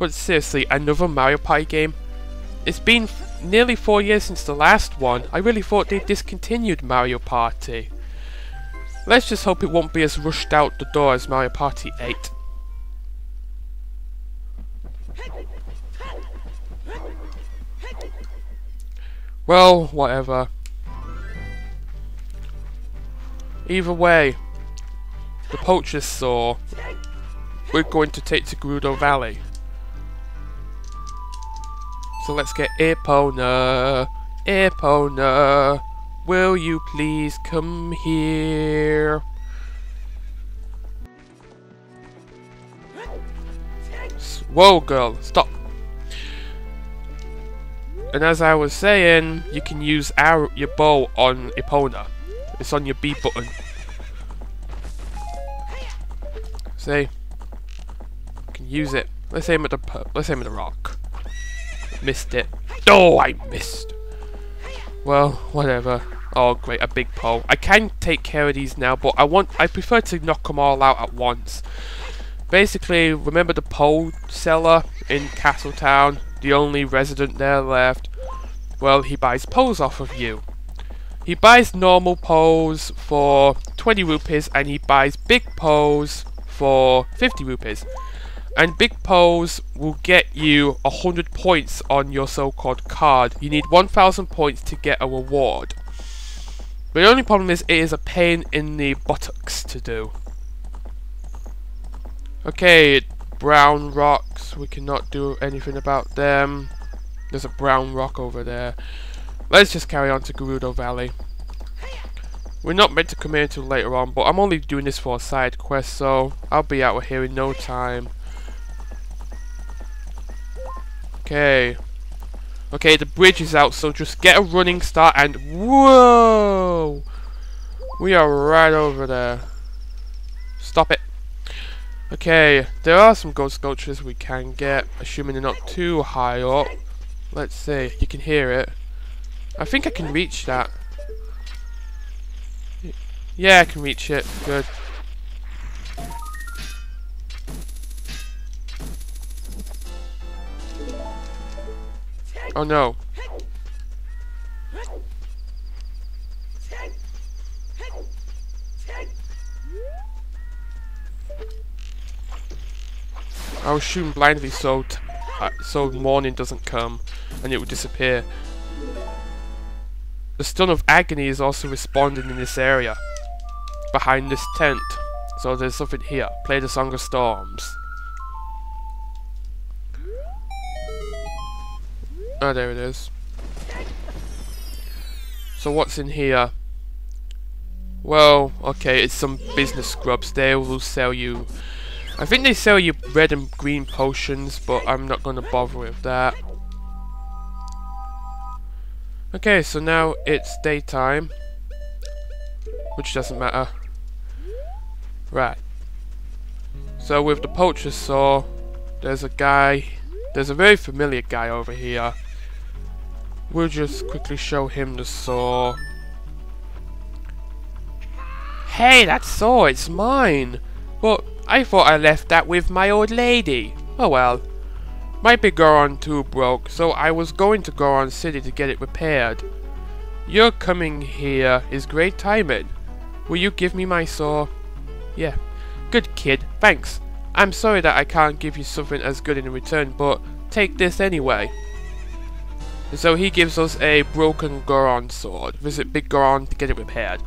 But seriously, another Mario Party game? It's been nearly 4 years since the last one. I really thought they discontinued Mario Party. Let's just hope it won't be as rushed out the door as Mario Party 8. Well, whatever. Either way, the poachers saw we're going to take to Gerudo Valley. So let's get Epona. Epona, will you please come here? Whoa, girl, stop. And as I was saying, you can use your bow on Epona. It's on your B button. See? You can use it. Let's aim at the rock. Missed it. Oh, I missed. Well, whatever. Oh, great, a big pole. I can take care of these now, but I prefer to knock them all out at once. Basically, remember the pole seller in Castletown? The only resident there left? Well, he buys poles off of you. He buys normal poles for 20 rupees, and he buys big poles for 50 rupees. And big poles will get you 100 points on your so-called card. You need 1000 points to get a reward. But the only problem is it is a pain in the buttocks to do. Okay, brown rocks. We cannot do anything about them. There's a brown rock over there. Let's just carry on to Gerudo Valley. We're not meant to come here until later on, but I'm only doing this for a side quest, so I'll be out of here in no time. Okay. Okay, the bridge is out, so just get a running start and whoa! We are right over there. Stop it. Okay, there are some ghost sculptures we can get, assuming they're not too high up. Let's see, you can hear it. I think I can reach that. Yeah, I can reach it. Good. Oh no. I was shooting blindly so morning doesn't come and it would disappear. The Stone of Agony is also responding in this area, behind this tent. So there's something here. Play the Song of Storms. Oh, there it is. So what's in here? Well, okay, it's some business scrubs. They will sell you... I think they sell you red and green potions, but I'm not going to bother with that. Okay, so now it's daytime, which doesn't matter. Right. So with the poacher's saw, there's a very familiar guy over here. We'll just quickly show him the saw. Hey, that saw, it's mine! But I thought I left that with my old lady. Oh well. My big Goron 2 broke, so I was going to Goron City to get it repaired. Your coming here is great timing. Will you give me my saw? Yeah. Good kid, thanks. I'm sorry that I can't give you something as good in return, but take this anyway. And so he gives us a broken Goron sword. Visit Big Goron to get it repaired.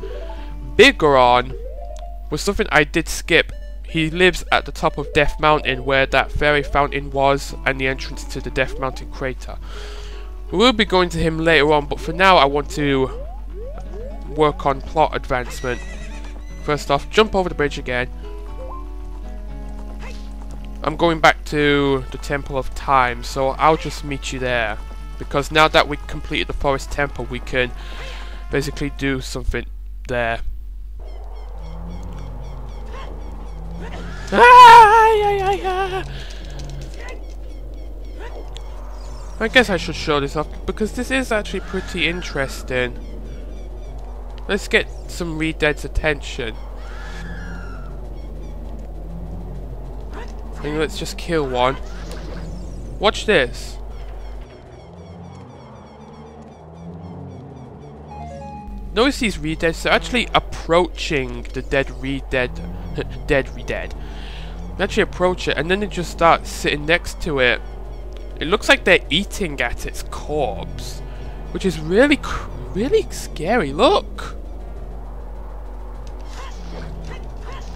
Big Goron was something I did skip. He lives at the top of Death Mountain, where that fairy fountain was, and the entrance to the Death Mountain crater. We will be going to him later on, but for now I want to work on plot advancement. First off, jump over the bridge again. I'm going back to the Temple of Time, so I'll just meet you there. Because now that we completed the Forest Temple, we can basically do something there. I guess I should show this off because this is actually pretty interesting. Let's get some Redead's attention. And let's just kill one. Watch this. Notice these re-deads are actually approaching the dead re-dead. Dead re-dead. They actually approach it and then they just start sitting next to it. It looks like they're eating at its corpse, which is really scary. Look!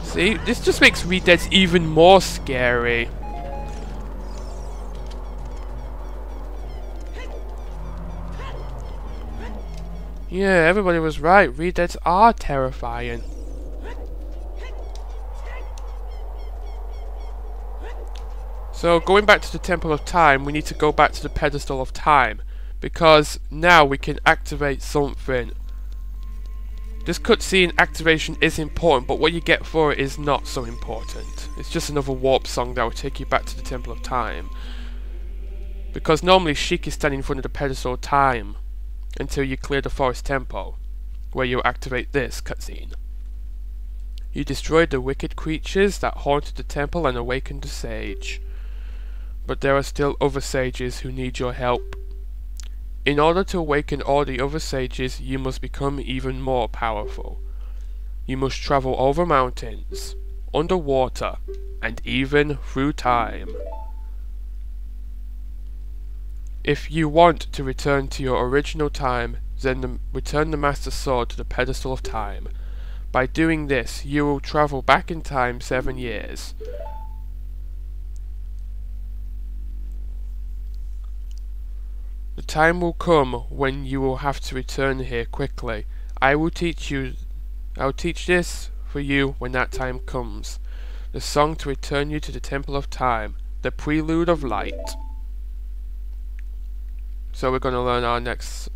See, this just makes re-deads even more scary. Yeah, everybody was right. Re-deads are terrifying. So, going back to the Temple of Time, we need to go back to the Pedestal of Time. Because now we can activate something. This cutscene activation is important, but what you get for it is not so important. It's just another warp song that will take you back to the Temple of Time. Because normally Sheik is standing in front of the Pedestal of Time until you clear the Forest Temple, where you activate this cutscene. You destroyed the wicked creatures that haunted the temple and awakened the sage. But there are still other sages who need your help. In order to awaken all the other sages, you must become even more powerful. You must travel over mountains, underwater, and even through time. If you want to return to your original time, then return the Master Sword to the Pedestal of Time. By doing this, you will travel back in time 7 years. The time will come when you will have to return here quickly. I will teach this for you when that time comes. The song to return you to the Temple of Time, the Prelude of Light. So we're going to learn our next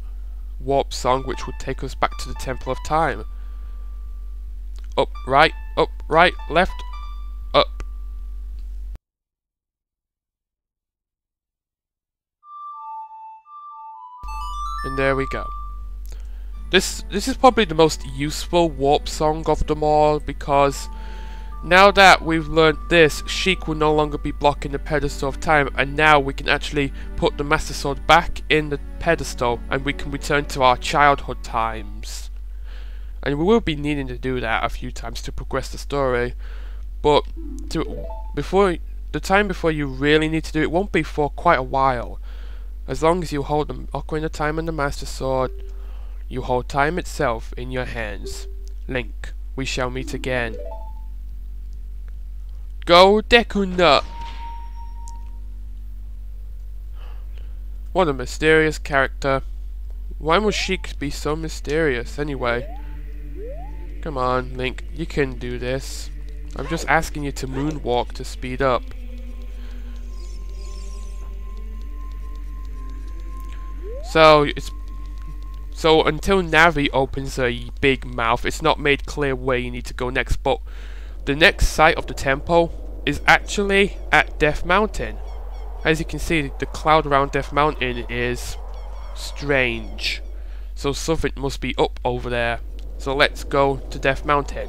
warp song, which will take us back to the Temple of Time. Up, right, left, up. And there we go. This is probably the most useful warp song of them all, because now that we've learned this, Sheik will no longer be blocking the Pedestal of Time, and now we can actually put the Master Sword back in the pedestal and we can return to our childhood times. And we will be needing to do that a few times to progress the story, but before you really need to do it won't be for quite a while. As long as you hold the Ocarina of Time and the Master Sword, you hold time itself in your hands. Link, we shall meet again. Go Deku Nut! What a mysterious character. Why must Sheik be so mysterious anyway? Come on, Link, you can do this. I'm just asking you to moonwalk to speed up. So until Navi opens a big mouth, it's not made clear where you need to go next, but the next site of the temple is actually at Death Mountain. As you can see, the cloud around Death Mountain is strange. So something must be up over there. So let's go to Death Mountain.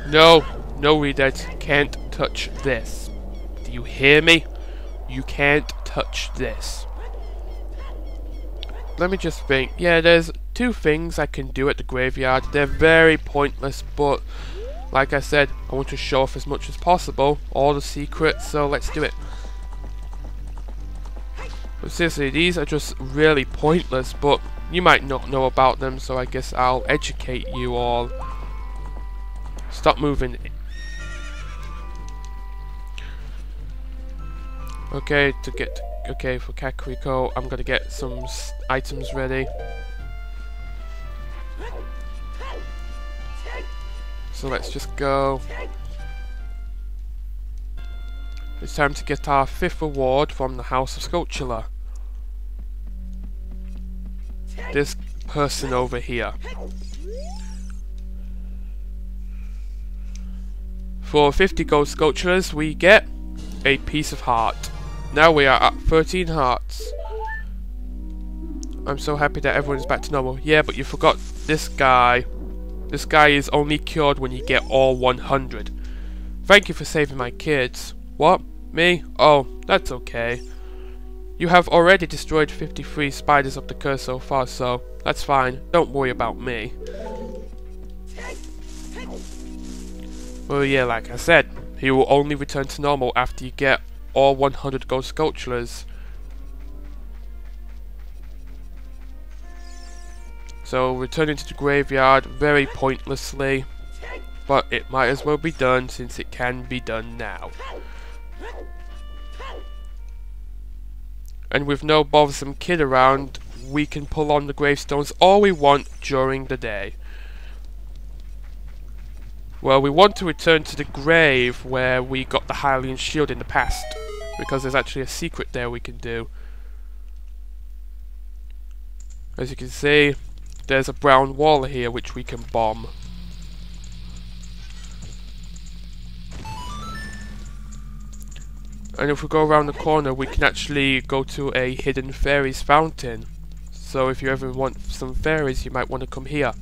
No, Redead, can't touch this. Do you hear me? You can't touch this. Let me just think. Yeah, there's 2 things I can do at the graveyard. They're very pointless, but like I said, I want to show off as much as possible all the secrets, so let's do it. But seriously, these are just really pointless, but you might not know about them, so I guess I'll educate you all. Stop moving. Okay, for Kakariko, I'm gonna get some items ready. So let's just go. It's time to get our 5th reward from the House of Sculptura. This person over here. For 50 gold sculptures, we get a piece of heart. Now we are at 13 hearts. I'm so happy that everyone's back to normal. Yeah, but you forgot this guy. This guy is only cured when you get all 100. Thank you for saving my kids. What? Me? Oh, that's okay. You have already destroyed 53 spiders up the curse so far, so that's fine. Don't worry about me. Well, yeah, like I said, he will only return to normal after you get all 100 gold sculptures. So, returning to the graveyard very pointlessly, but it might as well be done since it can be done now. And with no bothersome kid around, we can pull on the gravestones all we want during the day. Well, we want to return to the grave where we got the Hylian shield in the past, because there's actually a secret there we can do. As you can see, there's a brown wall here which we can bomb. And if we go around the corner, we can actually go to a hidden fairies fountain. So if you ever want some fairies, you might want to come here.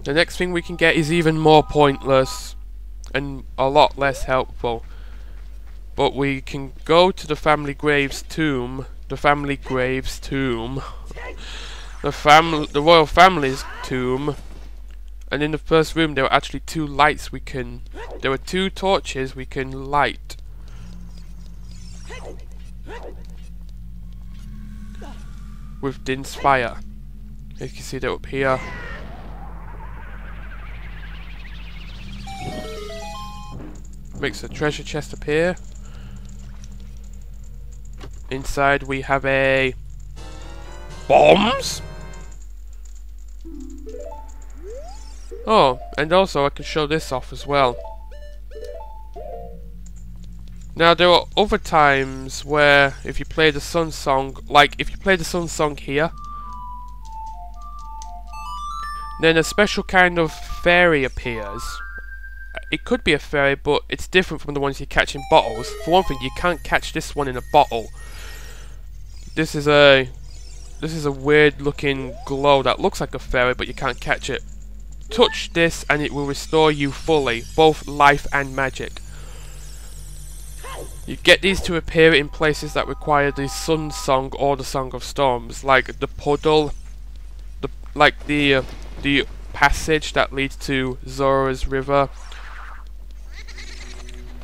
The next thing we can get is even more pointless and a lot less helpful. But we can go to the family grave's tomb. The royal family's tomb. And in the first room there are actually two lights there are two torches we can light. With Din's fire. You can see that up here. Makes a treasure chest appear. Inside we have a... bombs? Oh, and also I can show this off as well. Now there are other times where if you play the Sun Song, like if you play the Sun Song here, then a special kind of fairy appears. It could be a fairy, but it's different from the ones you catch in bottles. For one thing, you can't catch this one in a bottle. This is a weird looking glow that looks like a fairy, but you can't catch it. Touch this and it will restore you fully, both life and magic. You get these to appear in places that require the Sun Song or the Song of Storms, like the puddle, the passage that leads to Zora's River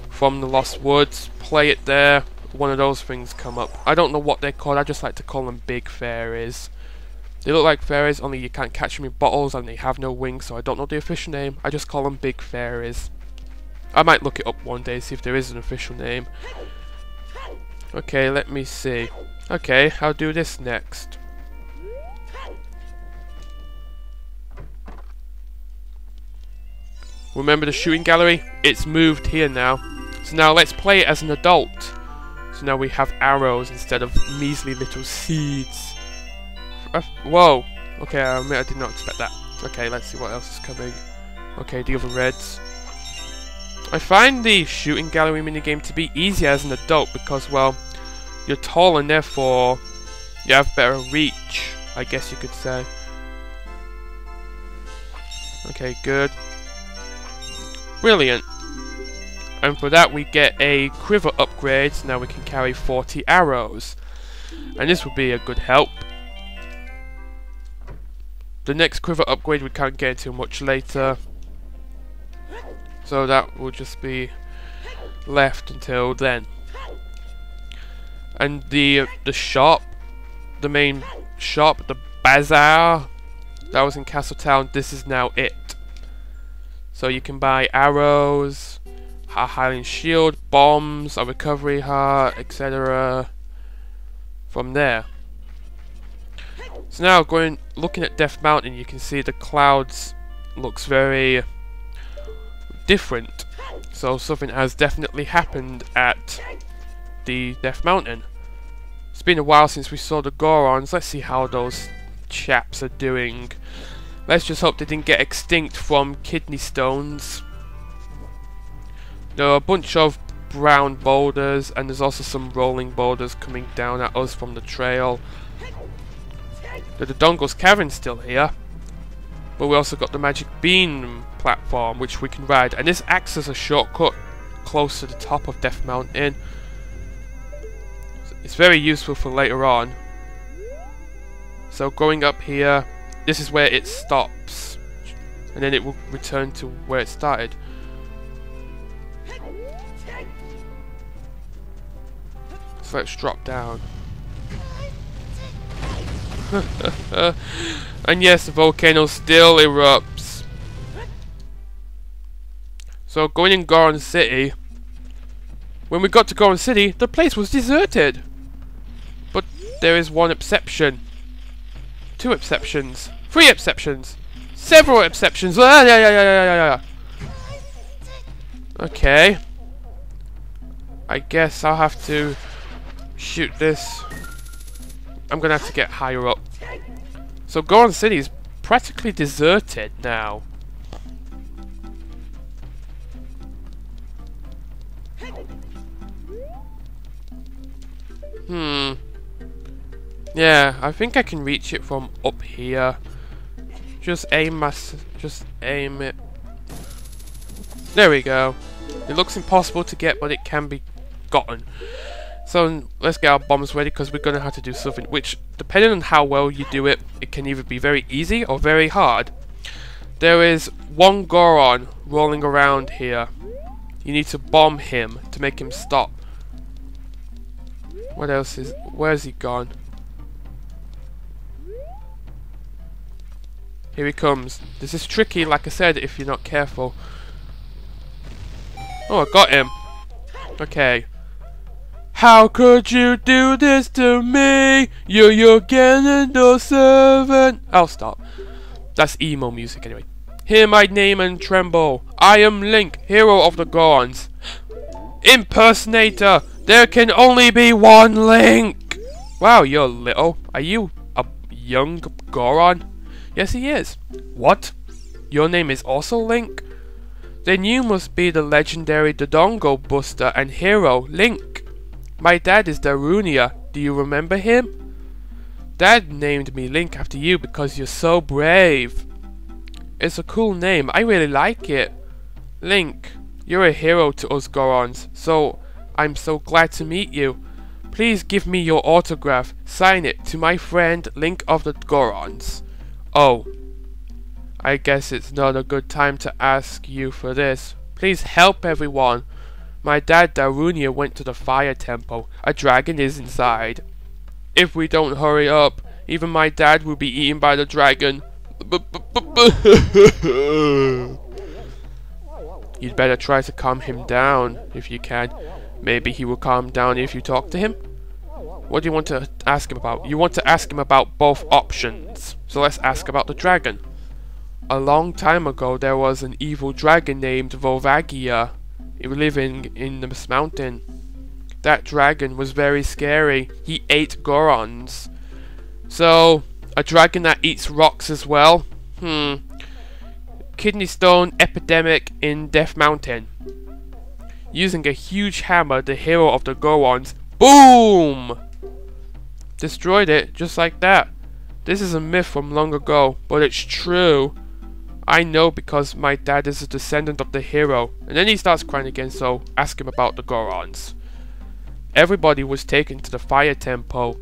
from the Lost Woods. Play it there, one of those things come up. I don't know what they're called, I just like to call them big fairies. They look like fairies, only you can't catch them in bottles and they have no wings, so I don't know the official name. I just call them big fairies. I might look it up one day, see if there is an official name. Okay, let me see. Okay, I'll do this next. Remember the shooting gallery? It's moved here now. So now let's play it as an adult. So now we have arrows instead of measly little seeds. Whoa. Okay, I did not expect that. Okay, let's see what else is coming. Okay, the other reds. I find the shooting gallery minigame to be easier as an adult because, well, you're tall and therefore you have better reach, I guess you could say. Okay, good. Brilliant. And for that we get a quiver upgrade, so now we can carry 40 arrows. And this will be a good help. The next quiver upgrade we can't get into much later. So that will just be left until then. And the shop, the main shop, the bazaar that was in Castletown, this is now it. So you can buy arrows, a Hylian shield, bombs, a recovery heart, etc. from there. So now looking at Death Mountain, you can see the clouds looks very different. So something has definitely happened at the Death Mountain. It's been a while since we saw the Gorons. Let's see how those chaps are doing. Let's just hope they didn't get extinct from kidney stones. There are a bunch of brown boulders, and there's also some rolling boulders coming down at us from the trail. The Dongle's Cavern's still here, but we also got the Magic Bean platform which we can ride, and this acts as a shortcut close to the top of Death Mountain. It's very useful for later on. So going up here, this is where it stops, and then it will return to where it started. So let's drop down. And yes, the volcano still erupts. So going in Goron City, when we got to Goron City, the place was deserted. But there is one exception. 2 exceptions. 3 exceptions. Several exceptions. Okay. I guess I'll have to shoot this. I'm gonna have to get higher up. So Goron City is practically deserted now. Yeah, I think I can reach it from up here. Just aim it. There we go. It looks impossible to get, but it can be gotten. So let's get our bombs ready, because we're gonna have to do something which, depending on how well you do it, it can either be very easy or very hard. There is one Goron rolling around here. You need to bomb him to make him stop. What else is... Where's he gone? Here he comes. This is tricky, like I said, if you're not careful. Oh, I got him. Okay. How could you do this to me? You're your Ganondorf servant. I'll stop. That's emo music anyway. Hear my name and tremble. I am Link, hero of the Gorons. Impersonator! There can only be one Link! Wow, you're little. Are you a young Goron? Yes, he is. What? Your name is also Link? Then you must be the legendary Dodongo Buster and hero, Link. My dad is Darunia. Do you remember him? Dad named me Link after you because you're so brave. It's a cool name. I really like it. Link, you're a hero to us Gorons, so I'm so glad to meet you. Please give me your autograph. Sign it to my friend Link of the Gorons. Oh, I guess it's not a good time to ask you for this. Please help everyone. My dad Darunia went to the fire temple. A dragon is inside. If we don't hurry up, even my dad will be eaten by the dragon. You'd better try to calm him down if you can. Maybe he will calm down if you talk to him. What do you want to ask him about? You want to ask him about both options. So let's ask about the dragon. A long time ago there was an evil dragon named Volvagia living in this mountain. That dragon was very scary. He ate Gorons. So, a dragon that eats rocks as well? Kidney stone epidemic in Death Mountain. Using a huge hammer, the hero of the Gorons, boom! Destroyed it, just like that. This is a myth from long ago, but it's true. I know because my dad is a descendant of the hero. And then he starts crying again, so ask him about the Gorons. Everybody was taken to the fire temple.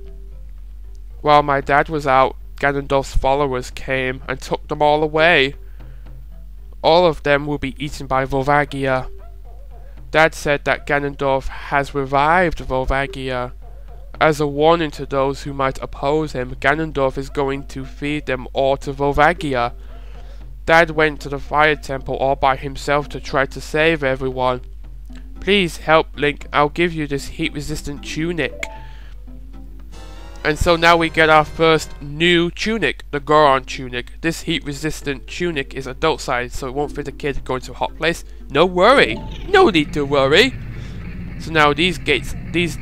While my dad was out, Ganondorf's followers came and took them all away. All of them will be eaten by Volvagia. Dad said that Ganondorf has revived Volvagia. As a warning to those who might oppose him, Ganondorf is going to feed them all to Volvagia. Dad went to the fire temple all by himself to try to save everyone. Please help, Link. I'll give you this heat-resistant tunic. And so now we get our first new tunic, the Goron tunic. This heat-resistant tunic is adult size, so it won't fit a kid going to a hot place. No worry. No need to worry. So now these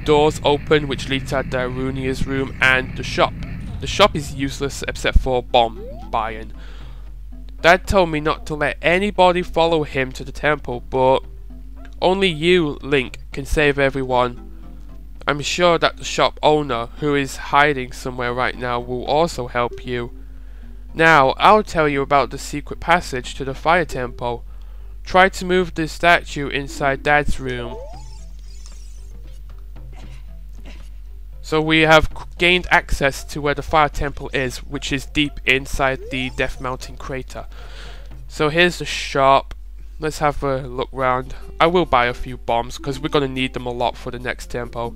doors open, which lead to Darunia's room and the shop. The shop is useless except for bomb buying. Dad told me not to let anybody follow him to the temple, but only you, Link, can save everyone. I'm sure that the shop owner, who is hiding somewhere right now, will also help you. Now, I'll tell you about the secret passage to the fire temple. try to move the statue inside Dad's room. So we have gained access to where the fire temple is, which is deep inside the Death Mountain crater. So here's the shop. Let's have a look round. I will buy a few bombs because we're going to need them a lot for the next tempo.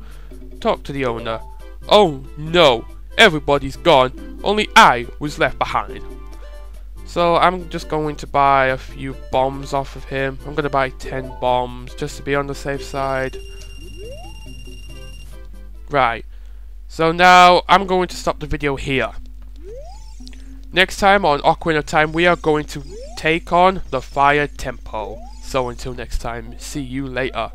Talk to the owner. Oh no, everybody's gone. Only I was left behind. So I'm just going to buy a few bombs off of him. I'm going to buy 10 bombs just to be on the safe side. Right. So now I'm going to stop the video here. Next time on Ocarina of Time we are going to take on the Fire Temple. So until next time, see you later.